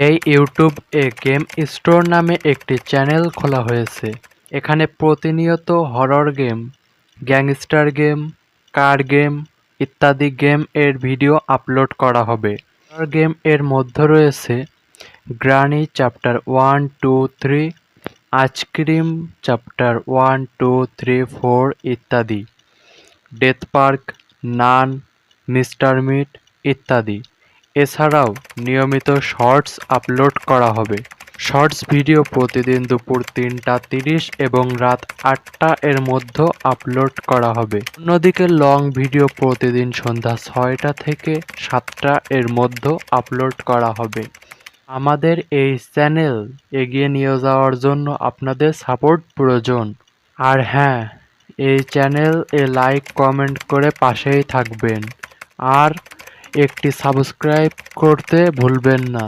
এই ইউটিউব এ game store নামে একটি চ্যানেল খোলা হয়েছে। এখানে প্রতিনিয়ত হরর গেম, গ্যাংস্টার গেম, কার গেম ইত্যাদি গেম এর ভিডিও আপলোড করা হবে। হরর গেম এর মধ্যে রয়েছে গ্রানি চ্যাপ্টার 1, 2, 3, আইসক্রিম চ্যাপ্টার 1, 2, 3, 4 ইত্যাদি, ডেথ পার্ক, নান, মিস্টার মিট ইত্যাদি। এছাড়াও নিয়মিত শর্টস আপলোড করা হবে। শর্টস ভিডিও প্রতিদিন দুপুর 3টা 30 এবং রাত 8টা এর মধ্যে আপলোড করা হবে। অন্যদিকে লং ভিডিও প্রতিদিন সন্ধ্যা 6টা থেকে 7টা এর মধ্যে আপলোড করা হবে। আমাদের এই চ্যানেল এগিয়ে নিয়ে যাওয়ার জন্য আপনাদের সাপোর্ট প্রয়োজন। আর হ্যাঁ, এই চ্যানেল লাইক কমেন্ট করে পাশেই থাকবেন আর একটি সাবস্ক্রাইব করতে ভুলবেন না।